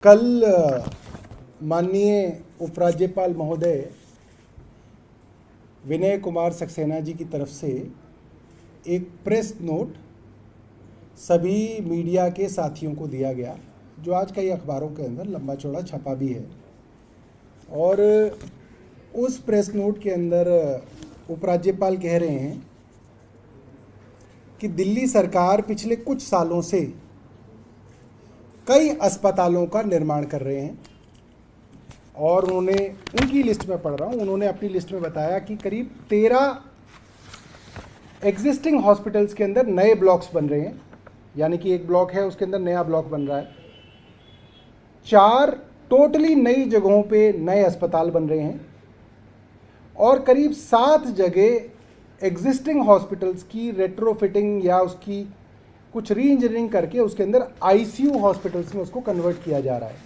कल माननीय उपराज्यपाल महोदय विनय कुमार सक्सेना जी की तरफ से एक प्रेस नोट सभी मीडिया के साथियों को दिया गया, जो आज कई अखबारों के अंदर लंबा चौड़ा छपा भी है। और उस प्रेस नोट के अंदर उपराज्यपाल कह रहे हैं कि दिल्ली सरकार पिछले कुछ सालों से कई अस्पतालों का निर्माण कर रहे हैं। और उन्होंने उनकी लिस्ट में पढ़ रहा हूँ, उन्होंने अपनी लिस्ट में बताया कि करीब 13 एग्जिस्टिंग हॉस्पिटल्स के अंदर नए ब्लॉक्स बन रहे हैं, यानी कि एक ब्लॉक है उसके अंदर नया ब्लॉक बन रहा है। 4 टोटली नई जगहों पे नए अस्पताल बन रहे हैं और करीब 7 जगह एग्जिस्टिंग हॉस्पिटल्स की रेट्रोफिटिंग या उसकी कुछ री इंजीनियरिंग करके उसके अंदर आईसीयू हॉस्पिटल्स में उसको कन्वर्ट किया जा रहा है।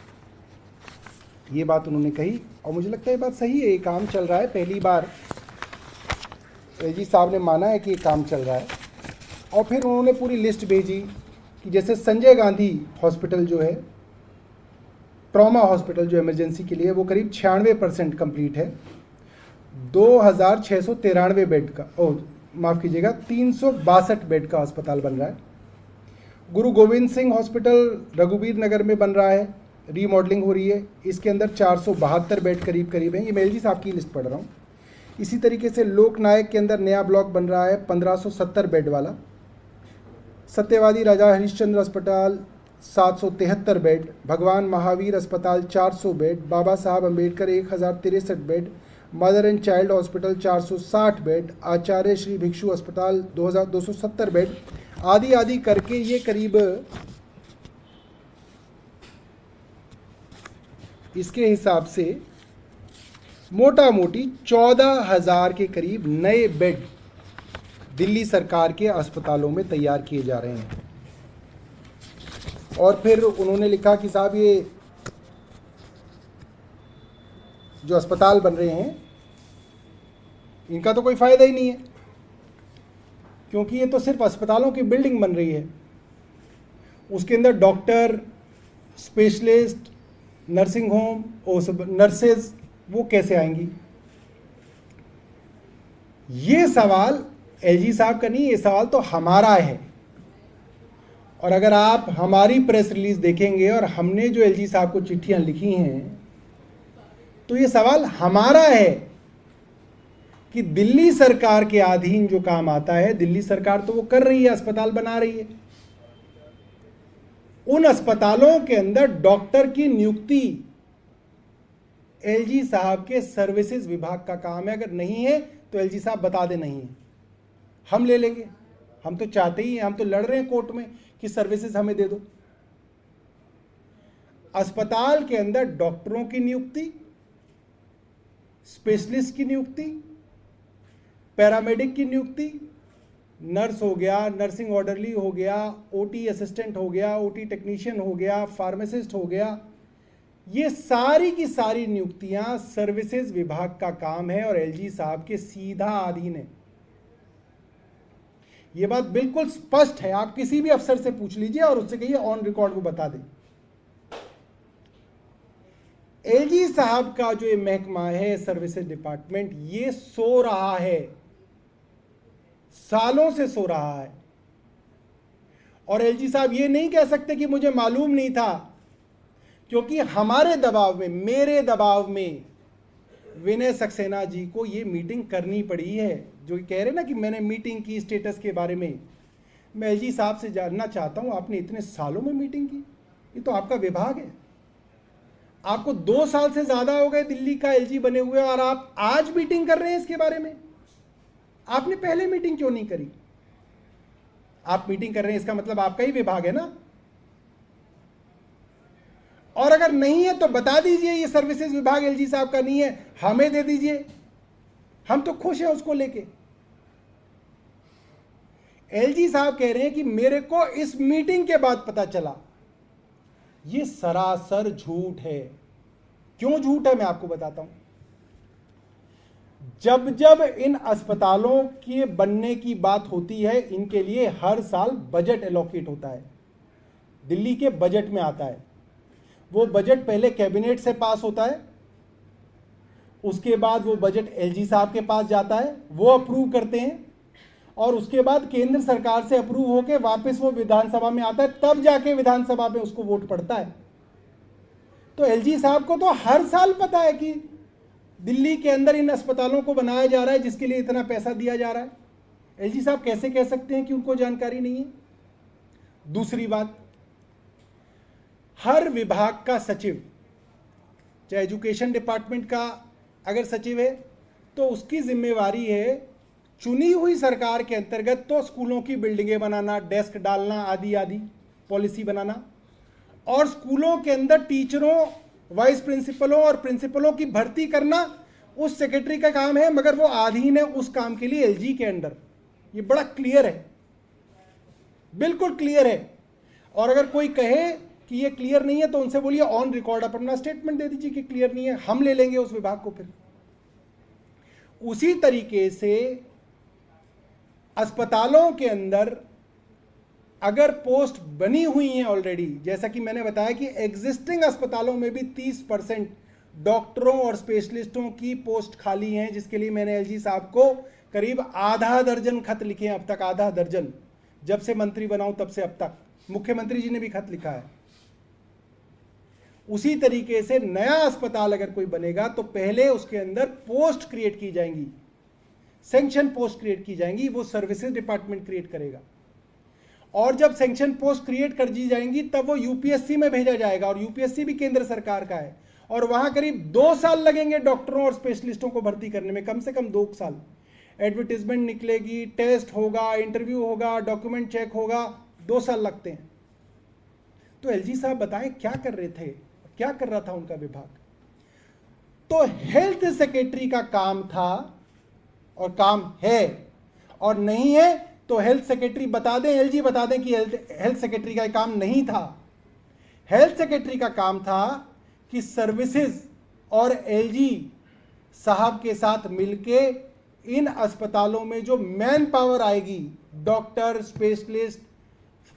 ये बात उन्होंने कही और मुझे लगता है ये बात सही है, ये काम चल रहा है। पहली बार एजी साहब ने माना है कि ये काम चल रहा है। और फिर उन्होंने पूरी लिस्ट भेजी कि जैसे संजय गांधी हॉस्पिटल जो है, ट्रॉमा हॉस्पिटल जो इमरजेंसी के लिए, वो करीब 96% कंप्लीट है। 2693 बेड का, माफ़ कीजिएगा, 362 बेड का अस्पताल बन रहा है। गुरु गोविंद सिंह हॉस्पिटल रघुवीर नगर में बन रहा है, रीमॉडलिंग हो रही है। इसके अंदर 472 बेड करीब हैं। ये मैं एलजी साहब की लिस्ट पढ़ रहा हूँ। इसी तरीके से लोकनायक के अंदर नया ब्लॉक बन रहा है 1570 बेड वाला। सत्यवादी राजा हरिश्चंद्र अस्पताल 773 बेड, भगवान महावीर अस्पताल 400 bed, Baba Saheb Ambedkar 1063 bed, mother and child hospital 460 bed, Acharya Shri Bhikshu अस्पताल 2270 बेड, आदि आदि करके ये करीब इसके हिसाब से मोटा मोटी 14,000 के करीब नए बेड दिल्ली सरकार के अस्पतालों में तैयार किए जा रहे हैं। और फिर उन्होंने लिखा कि साहब ये जो अस्पताल बन रहे हैं इनका तो कोई फ़ायदा ही नहीं है, क्योंकि ये तो सिर्फ अस्पतालों की बिल्डिंग बन रही है, उसके अंदर डॉक्टर, स्पेशलिस्ट, नर्सिंग होम और नर्सेज वो कैसे आएंगी। ये सवाल एलजी साहब का नहीं, ये सवाल तो हमारा है। और अगर आप हमारी प्रेस रिलीज देखेंगे और हमने जो एलजी साहब को चिट्ठियां लिखी हैं, तो ये सवाल हमारा है कि दिल्ली सरकार के अधीन जो काम आता है, दिल्ली सरकार तो वो कर रही है, अस्पताल बना रही है। उन अस्पतालों के अंदर डॉक्टर की नियुक्ति एलजी साहब के सर्विसेज विभाग का काम है। अगर नहीं है तो एलजी साहब बता दे नहीं है, हम ले लेंगे। हम तो चाहते ही हैं, हम तो लड़ रहे हैं कोर्ट में कि सर्विसेज हमें दे दो। अस्पताल के अंदर डॉक्टरों की नियुक्ति, स्पेशलिस्ट की नियुक्ति, पैरामेडिक की नियुक्ति, नर्स हो गया, नर्सिंग ऑर्डरली हो गया, ओटी असिस्टेंट हो गया, ओटी टेक्नीशियन हो गया, फार्मासिस्ट हो गया, ये सारी की सारी नियुक्तियां सर्विसेज विभाग का काम है और एलजी साहब के सीधा अधीन है। ये बात बिल्कुल स्पष्ट है, आप किसी भी अफसर से पूछ लीजिए और उससे कहिए ऑन रिकॉर्ड वो बता दे। एलजी साहब का जो ये महकमा है सर्विसेज डिपार्टमेंट, ये सो रहा है, सालों से सो रहा है। और एलजी साहब ये नहीं कह सकते कि मुझे मालूम नहीं था, क्योंकि हमारे दबाव में, मेरे दबाव में विनय सक्सेना जी को ये मीटिंग करनी पड़ी है। जो कह रहे ना कि मैंने मीटिंग की स्टेटस के बारे में, मैं एलजी साहब से जानना चाहता हूं, आपने इतने सालों में मीटिंग की, ये तो आपका विभाग है। आपको 2 साल से ज्यादा हो गए दिल्ली का एलजी बने हुए और आप आज मीटिंग कर रहे हैं इसके बारे में। आपने पहले मीटिंग क्यों नहीं करी? आप मीटिंग कर रहे हैं, इसका मतलब आपका ही विभाग है ना। और अगर नहीं है तो बता दीजिए ये सर्विसेज विभाग एलजी साहब का नहीं है, हमें दे दीजिए, हम तो खुश हैं उसको लेके। एलजी साहब कह रहे हैं कि मेरे को इस मीटिंग के बाद पता चला। ये सरासर झूठ है। क्यों झूठ है मैं आपको बताता हूं। जब जब इन अस्पतालों के बनने की बात होती है, इनके लिए हर साल बजट एलोकेट होता है, दिल्ली के बजट में आता है। वो बजट पहले कैबिनेट से पास होता है, उसके बाद वो बजट एलजी साहब के पास जाता है, वो अप्रूव करते हैं, और उसके बाद केंद्र सरकार से अप्रूव होके वापस वो विधानसभा में आता है, तब जाके विधानसभा में उसको वोट पड़ता है। तो एलजी साहब को तो हर साल पता है कि दिल्ली के अंदर इन अस्पतालों को बनाया जा रहा है जिसके लिए इतना पैसा दिया जा रहा है। एलजी साहब कैसे कह सकते हैं कि उनको जानकारी नहीं है? दूसरी बात, हर विभाग का सचिव, चाहे एजुकेशन डिपार्टमेंट का अगर सचिव है तो उसकी जिम्मेवारी है चुनी हुई सरकार के अंतर्गत तो स्कूलों की बिल्डिंगें बनाना, डेस्क डालना, आदि आदि पॉलिसी बनाना, और स्कूलों के अंदर टीचरों, वाइस प्रिंसिपलों और प्रिंसिपलों की भर्ती करना उस सेक्रेटरी का काम है, मगर वो अधीन है उस काम के लिए एलजी के अंडर। ये बड़ा क्लियर है, बिल्कुल क्लियर है। और अगर कोई कहे कि ये क्लियर नहीं है तो उनसे बोलिए ऑन रिकॉर्ड आप अपना स्टेटमेंट दे दीजिए कि क्लियर नहीं है, हम ले लेंगे उस विभाग को। फिर उसी तरीके से अस्पतालों के अंदर अगर पोस्ट बनी हुई हैं ऑलरेडी, जैसा कि मैंने बताया कि एग्जिस्टिंग अस्पतालों में भी 30% डॉक्टरों और स्पेशलिस्टों की पोस्ट खाली हैं, जिसके लिए मैंने एलजी साहब को करीब आधा दर्जन खत लिखे हैं अब तक, आधा दर्जन, जब से मंत्री बनाऊं तब से अब तक। मुख्यमंत्री जी ने भी खत लिखा है। उसी तरीके से नया अस्पताल अगर कोई बनेगा तो पहले उसके अंदर पोस्ट क्रिएट की जाएंगी, सैंक्शन पोस्ट क्रिएट की जाएंगी, वो सर्विसेज डिपार्टमेंट क्रिएट करेगा। और जब सैंक्शन पोस्ट क्रिएट कर दी जाएंगी तब वो यूपीएससी में भेजा जाएगा, और यूपीएससी भी केंद्र सरकार का है, और वहां करीब 2 साल लगेंगे डॉक्टरों और स्पेशलिस्टों को भर्ती करने में, कम से कम 2 साल। एडवर्टीजमेंट निकलेगी, टेस्ट होगा, इंटरव्यू होगा, डॉक्यूमेंट चेक होगा, 2 साल लगते हैं। तो एलजी साहब बताएं क्या कर रहे थे, क्या कर रहा था उनका विभाग? तो हेल्थ सेक्रेटरी का काम था और काम है, और नहीं है तो हेल्थ सेक्रेटरी बता दें, एलजी बता दें कि हेल्थ सेक्रेटरी का काम नहीं था। हेल्थ सेक्रेटरी का काम था कि सर्विसेज और एलजी साहब के साथ मिलके इन अस्पतालों में जो मैन पावर आएगी, डॉक्टर, स्पेशलिस्ट,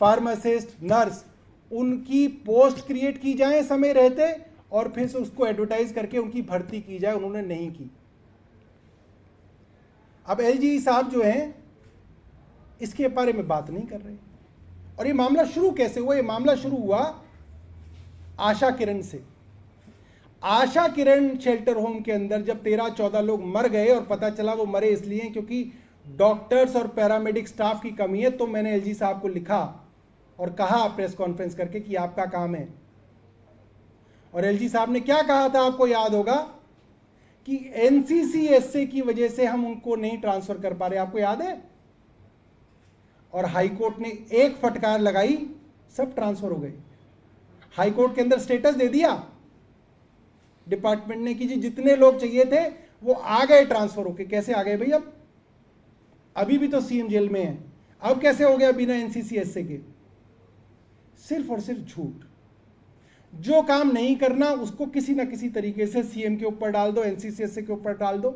फार्मासिस्ट, नर्स, उनकी पोस्ट क्रिएट की जाए समय रहते, और फिर से उसको एडवर्टाइज करके उनकी भर्ती की जाए। उन्होंने नहीं की। अब एलजी साहब जो हैं इसके बारे में बात नहीं कर रहे। और ये मामला शुरू कैसे हुआ? ये मामला शुरू हुआ आशा किरण से। आशा किरण शेल्टर होम के अंदर जब 13-14 लोग मर गए, और पता चला वो मरे इसलिए क्योंकि डॉक्टर्स और पैरामेडिक स्टाफ की कमी है, तो मैंने एलजी साहब को लिखा और कहा प्रेस कॉन्फ्रेंस करके कि आपका काम है। और एलजी साहब ने क्या कहा था आपको याद होगा कि एनसीसीएसए की वजह से हम उनको नहीं ट्रांसफर कर पा रहे, आपको याद है? और हाईकोर्ट ने एक फटकार लगाई, सब ट्रांसफर हो गए। हाईकोर्ट के अंदर स्टेटस दे दिया डिपार्टमेंट ने कि जी जितने लोग चाहिए थे वो आ गए ट्रांसफर होके। कैसे आ गए भाई? अब अभी भी तो सीएम जेल में है, अब कैसे हो गया बिना एनसीसीएसए के? सिर्फ और सिर्फ झूठ। जो काम नहीं करना उसको किसी ना किसी तरीके से सीएम के ऊपर डाल दो, एनसीसीएसए के ऊपर डाल दो।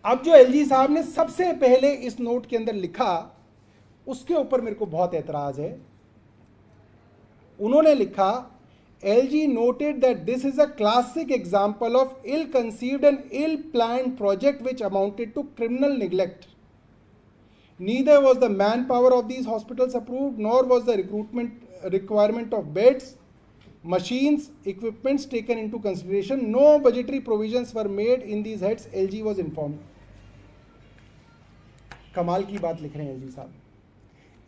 अब जो एलजी साहब ने सबसे पहले इस नोट के अंदर लिखा, उसके ऊपर मेरे को बहुत एतराज है। उन्होंने लिखा, LG noted that this is a classic example of ill conceived and ill planned project which amounted to criminal neglect. Neither was the manpower of these hospitals approved, nor was the requirement of beds, machines, equipments taken into consideration. No budgetary provisions were made in these heads. LG was informed. कमाल की बात लिख रहे हैं LG साहब।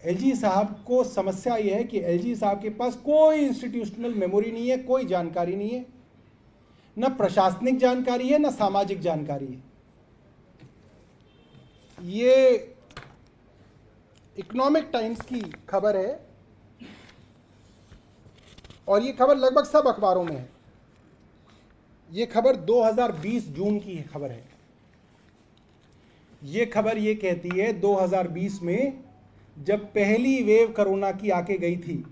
LG साहब को समस्या यह है कि एलजी साहब के पास कोई इंस्टीट्यूशनल मेमोरी नहीं है, कोई जानकारी नहीं है, न प्रशासनिक जानकारी है, न सामाजिक जानकारी है। ये इकोनॉमिक टाइम्स की खबर है और ये खबर लगभग सब अखबारों में है। ये खबर 2020 जून की खबर है। ये खबर ये कहती है 2020 में जब पहली वेव कोरोना की आके गई थी,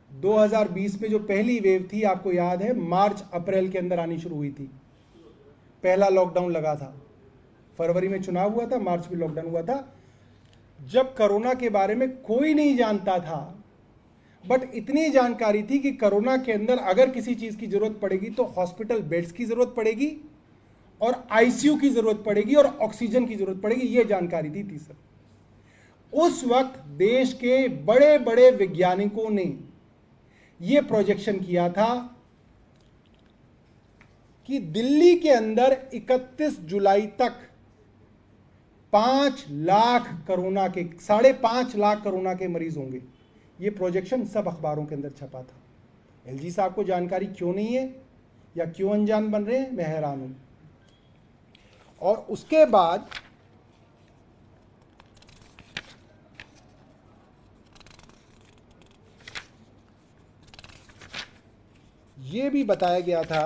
2020 में जो पहली वेव थी आपको याद है, मार्च अप्रैल के अंदर आनी शुरू हुई थी। पहला लॉकडाउन लगा था, फरवरी में चुनाव हुआ था, मार्च में लॉकडाउन हुआ था। जब कोरोना के बारे में कोई नहीं जानता था, बट इतनी जानकारी थी कि कोरोना के अंदर अगर किसी चीज़ की ज़रूरत पड़ेगी तो हॉस्पिटल बेड्स की ज़रूरत पड़ेगी और आईसीयू की ज़रूरत पड़ेगी और ऑक्सीजन की ज़रूरत पड़ेगी, ये जानकारी थी सर। उस वक्त देश के बड़े बड़े वैज्ञानिकों ने ये प्रोजेक्शन किया था कि दिल्ली के अंदर 31 जुलाई तक 5 लाख कोरोना के 5.5 लाख कोरोना के मरीज होंगे। ये प्रोजेक्शन सब अखबारों के अंदर छपा था। एलजी साहब को जानकारी क्यों नहीं है या क्यों अनजान बन रहे हैं, मैं हैरान हूं। और उसके बाद ये भी बताया गया था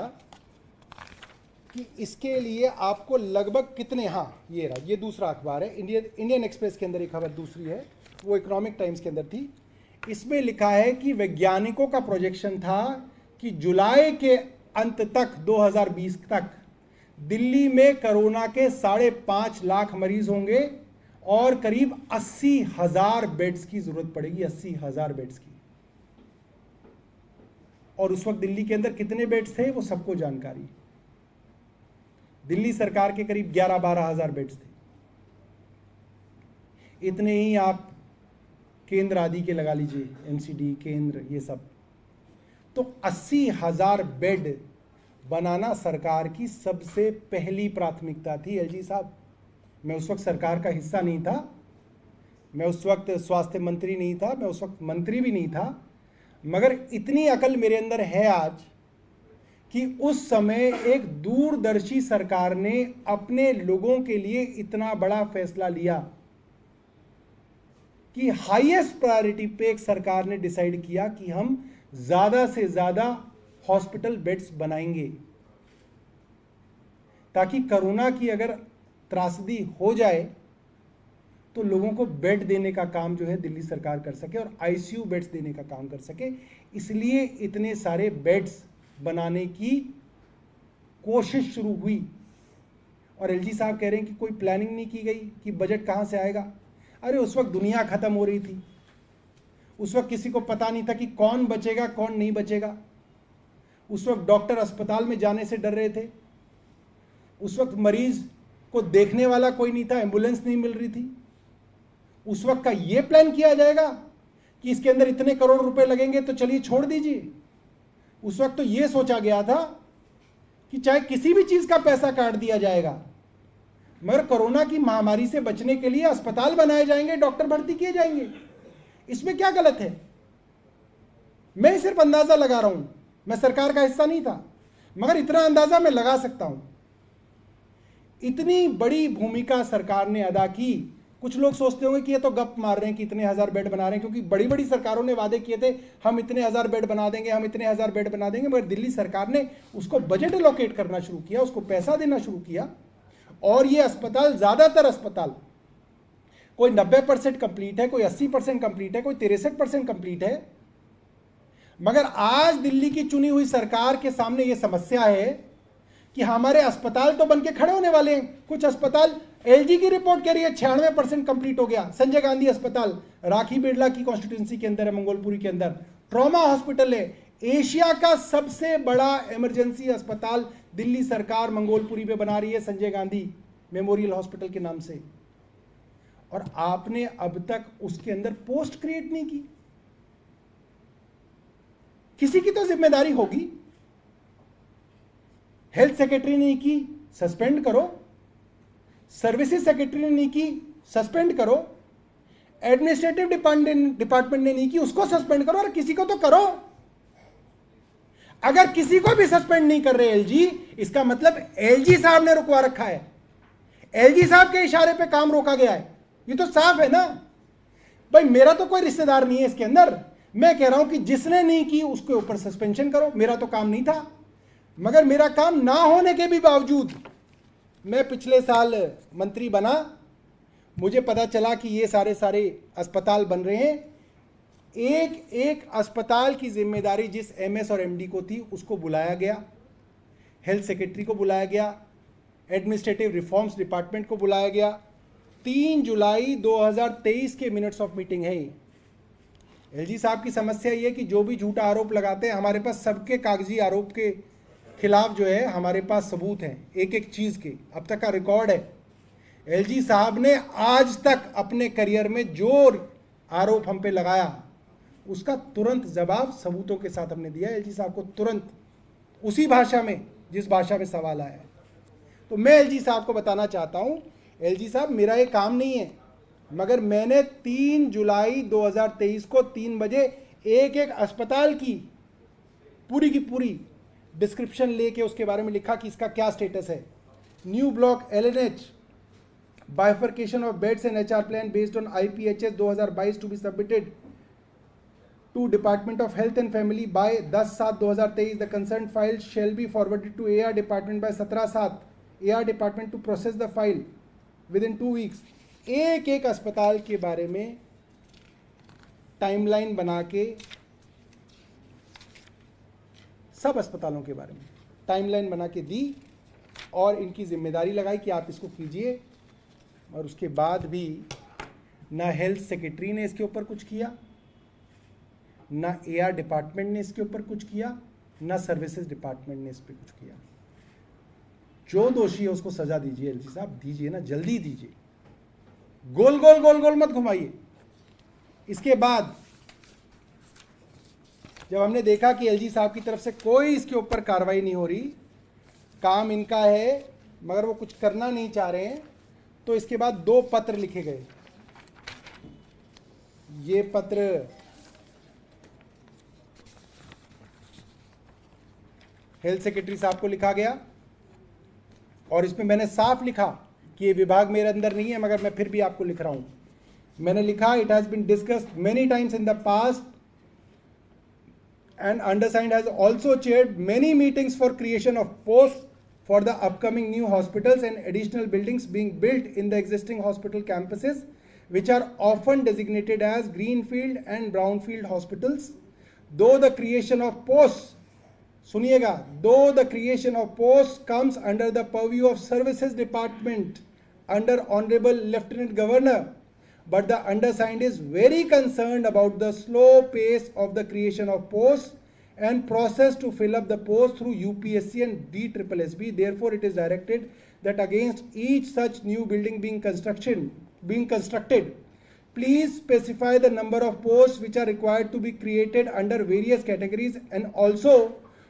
कि इसके लिए आपको लगभग कितने, हाँ ये रहा, ये दूसरा अखबार है, इंडियन एक्सप्रेस के अंदर एक खबर दूसरी है, वो इकोनॉमिक टाइम्स के अंदर थी। इसमें लिखा है कि वैज्ञानिकों का प्रोजेक्शन था कि जुलाई के अंत तक 2020 तक दिल्ली में कोरोना के 5.5 लाख मरीज होंगे और करीब 80,000 बेड्स की जरूरत पड़ेगी, 80,000 बेड्स की। और उस वक्त दिल्ली के अंदर कितने बेड्स थे वो सबको जानकारी। दिल्ली सरकार के करीब 11-12 हज़ार बेड्स थे। इतने ही आप केंद्र आदि के लगा लीजिए, एमसीडी केंद्र, ये सब, तो 80,000 बेड बनाना सरकार की सबसे पहली प्राथमिकता थी। एलजी साहब, मैं उस वक्त सरकार का हिस्सा नहीं था, मैं उस वक्त स्वास्थ्य मंत्री नहीं था, मैं उस वक्त मंत्री भी नहीं था, मगर इतनी अकल मेरे अंदर है आज कि उस समय एक दूरदर्शी सरकार ने अपने लोगों के लिए इतना बड़ा फैसला लिया कि हाईएस्ट प्रायोरिटी पे एक सरकार ने डिसाइड किया कि हम ज्यादा से ज्यादा हॉस्पिटल बेड्स बनाएंगे ताकि कोरोना की अगर त्रासदी हो जाए तो लोगों को बेड देने का काम जो है दिल्ली सरकार कर सके और आईसीयू बेड्स देने का काम कर सके। इसलिए इतने सारे बेड्स बनाने की कोशिश शुरू हुई। और एलजी साहब कह रहे हैं कि कोई प्लानिंग नहीं की गई कि बजट कहां से आएगा। अरे उस वक्त दुनिया खत्म हो रही थी, उस वक्त किसी को पता नहीं था कि कौन बचेगा कौन नहीं बचेगा। उस वक्त डॉक्टर अस्पताल में जाने से डर रहे थे, उस वक्त मरीज को देखने वाला कोई नहीं था, एम्बुलेंस नहीं मिल रही थी। उस वक्त का यह प्लान किया जाएगा कि इसके अंदर इतने करोड़ रुपए लगेंगे तो चलिए छोड़ दीजिए। उस वक्त तो यह सोचा गया था कि चाहे किसी भी चीज का पैसा काट दिया जाएगा, मगर कोरोना की महामारी से बचने के लिए अस्पताल बनाए जाएंगे, डॉक्टर भर्ती किए जाएंगे। इसमें क्या गलत है? मैं सिर्फ अंदाजा लगा रहा हूं, मैं सरकार का हिस्सा नहीं था, मगर इतना अंदाजा मैं लगा सकता हूं। इतनी बड़ी भूमिका सरकार ने अदा की। कुछ लोग सोचते होंगे कि ये तो गप मार रहे हैं कि इतने हजार बेड बना रहे हैं, क्योंकि बड़ी बड़ी सरकारों ने वादे किए थे हम इतने हजार बेड बना देंगे, हम इतने हजार बेड बना देंगे, मगर दिल्ली सरकार ने उसको बजट एलोकेट करना शुरू किया, उसको पैसा देना शुरू किया और ये अस्पताल, ज्यादातर अस्पताल, कोई 90% कंप्लीट है, कोई 80% कंप्लीट है, कोई 63% कंप्लीट है। मगर आज दिल्ली की चुनी हुई सरकार के सामने यह समस्या है कि हमारे अस्पताल तो बनके खड़े होने वाले हैं। कुछ अस्पताल, एलजी की रिपोर्ट कह रही है 96% कंप्लीट हो गया। संजय गांधी अस्पताल राखी बिरला की कॉन्स्टिट्यूंसी के अंदर है, मंगोलपुरी के अंदर ट्रॉमा हॉस्पिटल है, एशिया का सबसे बड़ा इमरजेंसी अस्पताल दिल्ली सरकार मंगोलपुरी में बना रही है, संजय गांधी मेमोरियल हॉस्पिटल के नाम से। और आपने अब तक उसके अंदर पोस्ट क्रिएट नहीं की। किसी की तो जिम्मेदारी होगी। हेल्थ सेक्रेटरी ने नहीं की, सस्पेंड करो। सर्विसेज सेक्रेटरी ने नहीं की, सस्पेंड करो। एडमिनिस्ट्रेटिव डिपार्टमेंट ने नहीं की, उसको सस्पेंड करो। और किसी को तो करो। अगर किसी को भी सस्पेंड नहीं कर रहे एलजी, इसका मतलब एलजी साहब ने रुकवा रखा है, एलजी साहब के इशारे पे काम रोका गया है। ये तो साफ है ना भाई। मेरा तो कोई रिश्तेदार नहीं है इसके अंदर। मैं कह रहा हूं कि जिसने नहीं की उसके ऊपर सस्पेंशन करो। मेरा तो काम नहीं था, मगर मेरा काम ना होने के भी बावजूद मैं पिछले साल मंत्री बना, मुझे पता चला कि ये सारे अस्पताल बन रहे हैं। एक एक अस्पताल की जिम्मेदारी जिस एमएस और एमडी को थी उसको बुलाया गया, हेल्थ सेक्रेटरी को बुलाया गया, एडमिनिस्ट्रेटिव रिफॉर्म्स डिपार्टमेंट को बुलाया गया। 3 जुलाई 2023 के मिनट्स ऑफ मीटिंग है। एलजी साहब की समस्या ये कि जो भी झूठा आरोप लगाते हैं, हमारे पास सबके कागजी आरोप के खिलाफ जो है हमारे पास सबूत हैं, एक एक चीज़ के अब तक का रिकॉर्ड है। एलजी साहब ने आज तक अपने करियर में जो आरोप हम पे लगाया उसका तुरंत जवाब सबूतों के साथ हमने दिया एलजी साहब को, तुरंत उसी भाषा में जिस भाषा में सवाल आया है। तो मैं एलजी साहब को बताना चाहता हूं, एलजी साहब मेरा ये काम नहीं है, मगर मैंने 3 जुलाई 2023 को 3 बजे एक एक अस्पताल की पूरी डिस्क्रिप्शन लेके उसके बारे में लिखा कि इसका क्या स्टेटस है। New block LNH bifurcation of beds and HR plan based on IPHS 2022 to be submitted to Department of Health and Family by 10/7/2023. The concerned file shall be forwarded to AR Department by 17/7. AR Department to process the file within 2 weeks. एक एक अस्पताल के बारे में timeline बना के, सब अस्पतालों के बारे में टाइमलाइन बना के दी और इनकी जिम्मेदारी लगाई कि आप इसको कीजिए। और उसके बाद भी ना हेल्थ सेक्रेटरी ने इसके ऊपर कुछ किया, ना AR डिपार्टमेंट ने इसके ऊपर कुछ किया, ना सर्विसेज डिपार्टमेंट ने इस पर कुछ किया। जो दोषी है उसको सजा दीजिए एलजी साहब, दीजिए ना, जल्दी दीजिए, गोल गोल मत घुमाइए। इसके बाद जब हमने देखा कि एलजी साहब की तरफ से कोई इसके ऊपर कार्रवाई नहीं हो रही, काम इनका है मगर वो कुछ करना नहीं चाह रहे हैं, तो इसके बाद 2 पत्र लिखे गए। ये पत्र हेल्थ सेक्रेटरी साहब को लिखा गया और इसमें मैंने साफ लिखा कि ये विभाग मेरे अंदर नहीं है, मगर मैं फिर भी आपको लिख रहा हूं। मैंने लिखा, it has been discussed many times in the past and undersigned has also chaired many meetings for creation of post for the upcoming new hospitals and additional buildings being built in the existing hospital campuses which are often designated as greenfield and brownfield hospitals. Though the creation of posts, सुनिएगा, though the creation of posts comes under the purview of Services Department under Honorable Lieutenant Governor, but the undersigned is very concerned about the slow pace of the creation of posts and process to fill up the posts through UPSC and DSSB. Therefore, it is directed that against each such new building being constructed, please specify the number of posts which are required to be created under various categories, and also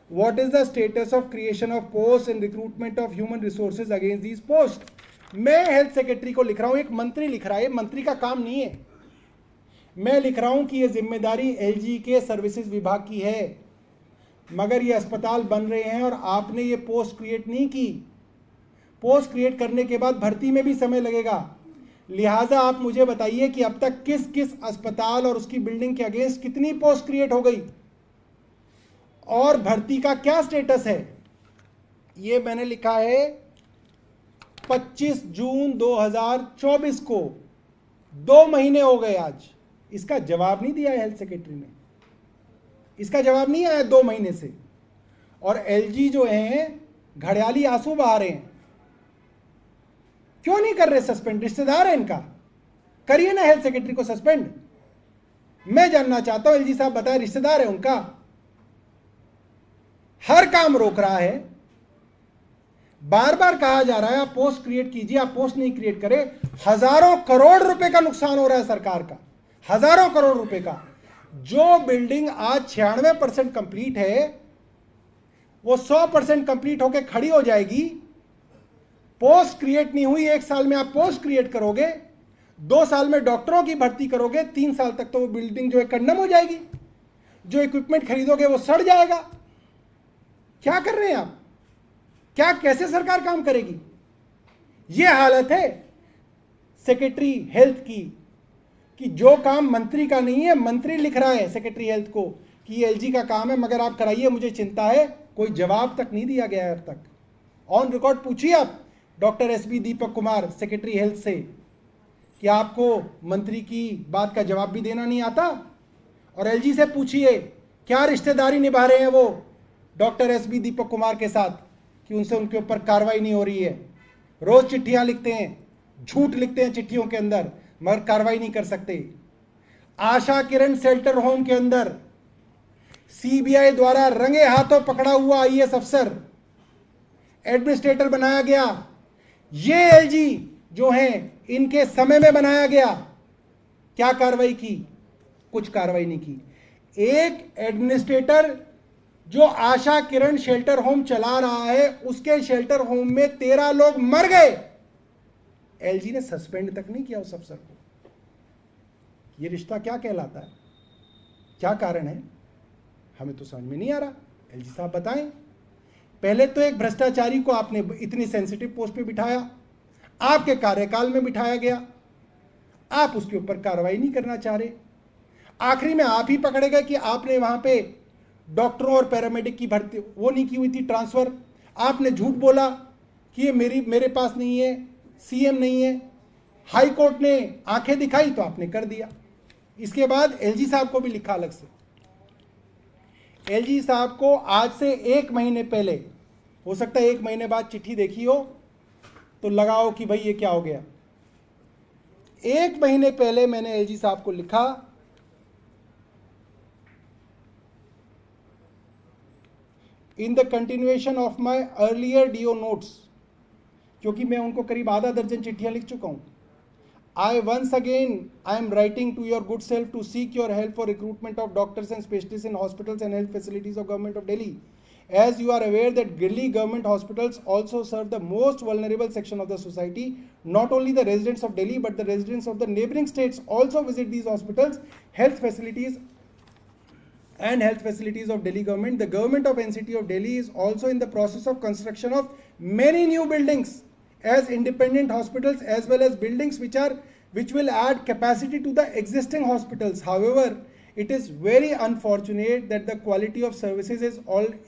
what is the status of creation of posts and recruitment of human resources against these posts. मैं health secretary को लिख रहा हूं, एक मंत्री लिख रहा है, मंत्री का काम नहीं है। मैं लिख रहा हूं कि ये जिम्मेदारी एलजी के सर्विसेज विभाग की है, मगर ये अस्पताल बन रहे हैं और आपने ये पोस्ट क्रिएट नहीं की। पोस्ट क्रिएट करने के बाद भर्ती में भी समय लगेगा, लिहाजा आप मुझे बताइए कि अब तक किस किस अस्पताल और उसकी बिल्डिंग के अगेंस्ट कितनी पोस्ट क्रिएट हो गई और भर्ती का क्या स्टेटस है। ये मैंने लिखा है 25 जून 2024 को, 2 महीने हो गए आज। इसका जवाब नहीं दिया हेल्थ सेक्रेटरी ने, इसका जवाब नहीं आया 2 महीने से। और एलजी जो हैं घड़ियाली आंसू बहा रहे हैं, क्यों नहीं कर रहे सस्पेंड? रिश्तेदार है इनका, करिए ना हेल्थ सेक्रेटरी को सस्पेंड। मैं जानना चाहता हूं, एलजी साहब बताएं, रिश्तेदार है उनका, हर काम रोक रहा है। बार बार कहा जा रहा है आप पोस्ट क्रिएट कीजिए, आप पोस्ट नहीं क्रिएट करें। हजारों करोड़ रुपए का नुकसान हो रहा है सरकार का, हजारों करोड़ रुपए का। जो बिल्डिंग आज 96% कंप्लीट है वो 100% कंप्लीट होकर खड़ी हो जाएगी। पोस्ट क्रिएट नहीं हुई, 1 साल में आप पोस्ट क्रिएट करोगे, 2 साल में डॉक्टरों की भर्ती करोगे, 3 साल तक तो वो बिल्डिंग जो है कंडम हो जाएगी। जो इक्विपमेंट खरीदोगे वो सड़ जाएगा। क्या कर रहे हैं आप? क्या, कैसे सरकार काम करेगी? ये हालत है सेक्रेटरी हेल्थ की कि जो काम मंत्री का नहीं है, मंत्री लिख रहा है सेक्रेटरी हेल्थ को कि ये एलजी का काम है, मगर आप कराइए, मुझे चिंता है। कोई जवाब तक नहीं दिया गया है अब तक। ऑन रिकॉर्ड पूछिए आप doctor SB Deepak Kumar secretary health से कि आपको मंत्री की बात का जवाब भी देना नहीं आता। और एलजी से पूछिए क्या रिश्तेदारी निभा रहे हैं वो डॉक्टर एसबी दीपक कुमार के साथ कि उनसे उनके ऊपर कार्रवाई नहीं हो रही है। रोज चिट्ठियां लिखते हैं, झूठ लिखते हैं चिट्ठियों के अंदर, मगर कार्रवाई नहीं कर सकते। आशा किरण शेल्टर होम के अंदर सीबीआई द्वारा रंगे हाथों पकड़ा हुआ आईएएस अफसर एडमिनिस्ट्रेटर बनाया गया। ये एलजी जो हैं इनके समय में बनाया गया। क्या कार्रवाई की? कुछ कार्रवाई नहीं की। एक एडमिनिस्ट्रेटर जो आशा किरण शेल्टर होम चला रहा है, उसके शेल्टर होम में 13 लोग मर गए, एलजी ने सस्पेंड तक नहीं किया उस अफसर को। ये रिश्ता क्या कहलाता है? क्या कारण है? हमें तो समझ में नहीं आ रहा। एलजी साहब बताएं। पहले तो एक भ्रष्टाचारी को आपने इतनी सेंसिटिव पोस्ट पे बिठाया, आपके कार्यकाल में बिठाया गया, आप उसके ऊपर कार्रवाई नहीं करना चाह रहे। आखिरी में आप ही पकड़े गए कि आपने वहां पे डॉक्टरों और पैरामेडिक की भर्ती वो नहीं की हुई थी, ट्रांसफर। आपने झूठ बोला कि ये मेरे पास नहीं है, सीएम नहीं है। हाई कोर्ट ने आंखें दिखाई तो आपने कर दिया। इसके बाद एलजी साहब को भी लिखा अलग से। एलजी साहब को आज से 1 महीने पहले, हो सकता है 1 महीने बाद चिट्ठी देखी हो तो लगाओ कि भाई ये क्या हो गया। 1 महीने पहले मैंने एलजी साहब को लिखा, in the continuation of my earlier DO notes, क्योंकि मैं उनको करीब आधा दर्जन चिट्ठियां लिख चुका हूं। I once again I am writing to your good self to seek your help for recruitment of doctors and specialists in hospitals and health facilities of Government of Delhi. As you are aware that Delhi government hospitals also serve the most vulnerable section of the society. Not only the residents of Delhi but the residents of the neighboring states also visit these hospitals, health facilities of Delhi government. The government of NCT of Delhi is also in the process of construction of many new buildings as independent hospitals as well as buildings which will add capacity to the existing hospitals. However, it is very unfortunate that the quality of services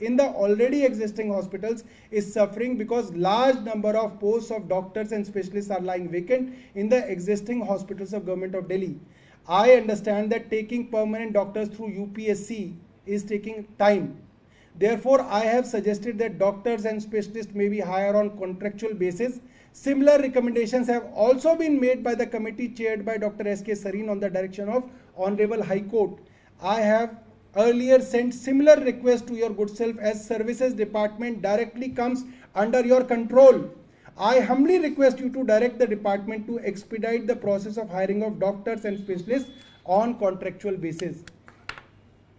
in the already existing hospitals is suffering because large number of posts of doctors and specialists are lying vacant in the existing hospitals of Government of Delhi. I understand that taking permanent doctors through UPSC is taking time. Therefore, I have suggested that doctors and specialists may be hired on contractual basis. Similar recommendations have also been made by the committee chaired by Dr. S.K. Sareen on the direction of Honorable High Court. I have earlier sent similar request to your good self as services department directly comes under your control. I humbly request you to direct the department to expedite the process of hiring of doctors and specialists on contractual basis.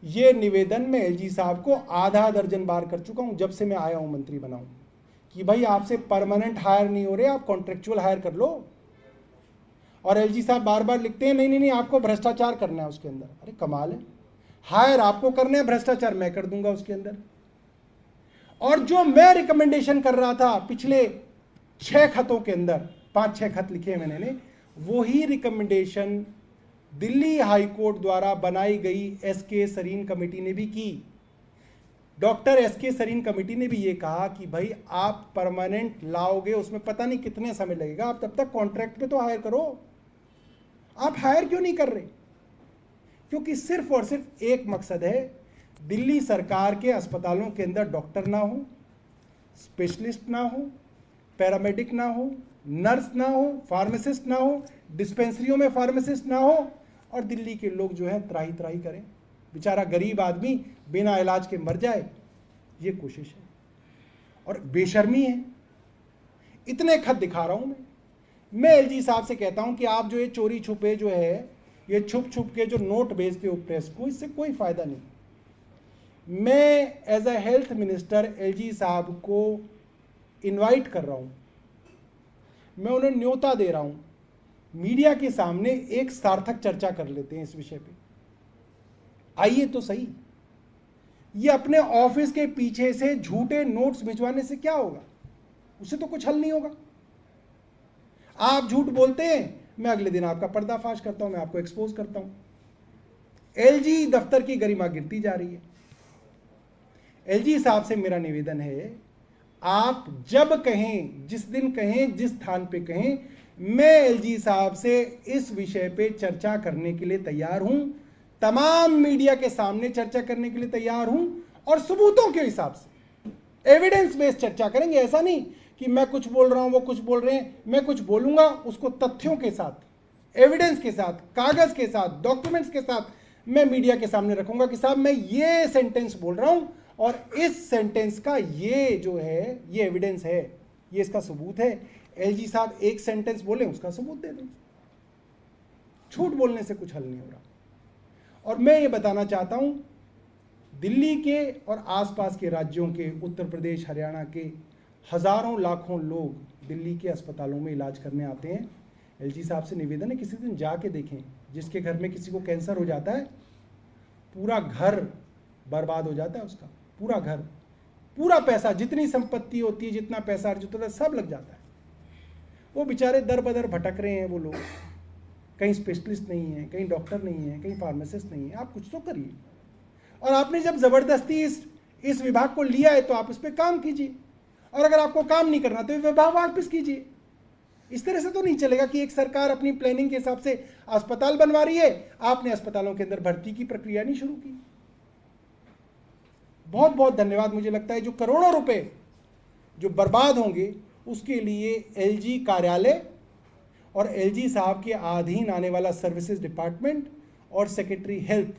ये निवेदन मैं LG साहब को आधा दर्जन बार कर चुका हूं जब से मैं आया हूं, मंत्री बना हूं, कि भाई आपसे परमानेंट हायर नहीं हो रहे, आप कॉन्ट्रेक्चुअल हायर कर लो। और एलजी साहब बार बार लिखते हैं नहीं आपको भ्रष्टाचार करना है उसके अंदर। अरे कमाल है, हायर आपको करना है, भ्रष्टाचार मैं कर दूंगा उसके अंदर। और जो मैं रिकमेंडेशन कर रहा था पिछले 6 खतों के अंदर, 5-6 खत लिखे मैंने, वही रिकमेंडेशन दिल्ली हाई कोर्ट द्वारा बनाई गई एसके सरीन कमेटी ने भी की। डॉक्टर एसके सरीन कमेटी ने भी ये कहा कि भाई आप परमानेंट लाओगे, उसमें पता नहीं कितने समय लगेगा, आप तब तक कॉन्ट्रैक्ट पे तो हायर करो। आप हायर क्यों नहीं कर रहे? क्योंकि सिर्फ और सिर्फ एक मकसद है, दिल्ली सरकार के अस्पतालों के अंदर डॉक्टर ना हो, स्पेशलिस्ट ना हो, पैरामेडिक ना हो, नर्स ना हो, फार्मासिस्ट ना हो, डिस्पेंसरियों में फार्मासिस्ट ना हो, और दिल्ली के लोग जो है त्राही त्राही करें, बेचारा गरीब आदमी बिना इलाज के मर जाए, ये कोशिश है। और बेशर्मी है। इतने खत दिखा रहा हूं मैं एलजी साहब से कहता हूं कि आप जो ये चोरी छुपे जो है, ये छुप छुप के जो नोट भेजते हो प्रेस को, इससे कोई फायदा नहीं। मैं as a health minister LG साहब को इनवाइट कर रहा हूं, मैं उन्हें न्योता दे रहा हूं, मीडिया के सामने एक सार्थक चर्चा कर लेते हैं इस विषय पे। आइए तो सही। ये अपने ऑफिस के पीछे से झूठे नोट्स भिजवाने से क्या होगा? उससे तो कुछ हल नहीं होगा। आप झूठ बोलते हैं, मैं अगले दिन आपका पर्दाफाश करता हूं, मैं आपको एक्सपोज करता हूं। एलजी दफ्तर की गरिमा गिरती जा रही है। एलजी साहब से मेरा निवेदन है, आप जब कहें, जिस दिन कहें, जिस स्थान पे कहें, मैं एलजी साहब से इस विषय पे चर्चा करने के लिए तैयार हूं, तमाम मीडिया के सामने चर्चा करने के लिए तैयार हूं, और सबूतों के हिसाब से एविडेंस बेस्ड चर्चा करेंगे। ऐसा नहीं कि मैं कुछ बोल रहा हूं, वो कुछ बोल रहे हैं। मैं कुछ बोलूंगा उसको तथ्यों के साथ, एविडेंस के साथ, कागज के साथ, डॉक्यूमेंट्स के साथ मैं मीडिया के सामने रखूंगा कि साहब मैं ये सेंटेंस बोल रहा हूं और इस सेंटेंस का ये जो है ये एविडेंस है, ये इसका सबूत है। एलजी साहब एक सेंटेंस बोले उसका सबूत दे दें। झूठ बोलने से कुछ हल नहीं हो रहा। और मैं ये बताना चाहता हूं, दिल्ली के और आसपास के राज्यों के, उत्तर प्रदेश, हरियाणा के हजारों लाखों लोग दिल्ली के अस्पतालों में इलाज करने आते हैं। एलजी साहब से निवेदन है किसी दिन जाके देखें, जिसके घर में किसी को कैंसर हो जाता है पूरा घर बर्बाद हो जाता है, उसका पूरा घर, पूरा पैसा, जितनी संपत्ति होती है, जितना पैसा अर्जित होता है, सब लग जाता है। वो बेचारे दर बदर भटक रहे हैं वो लोग, कहीं स्पेशलिस्ट नहीं है, कहीं डॉक्टर नहीं है, कहीं फार्मासिस्ट नहीं है। आप कुछ तो करिए। और आपने जब जबरदस्ती इस विभाग को लिया है तो आप इस पर काम कीजिए, और अगर आपको काम नहीं करना तो विभाग वापस कीजिए। इस तरह से तो नहीं चलेगा कि एक सरकार अपनी प्लानिंग के हिसाब से अस्पताल बनवा रही है, आपने अस्पतालों के अंदर भर्ती की प्रक्रिया नहीं शुरू की। बहुत बहुत धन्यवाद। मुझे लगता है जो करोड़ों रुपए जो बर्बाद होंगे उसके लिए एलजी कार्यालय और एलजी साहब के अधीन आने वाला सर्विसेज डिपार्टमेंट और सेक्रेटरी हेल्थ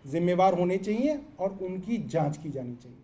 जिम्मेवार होने चाहिए और उनकी जांच की जानी चाहिए।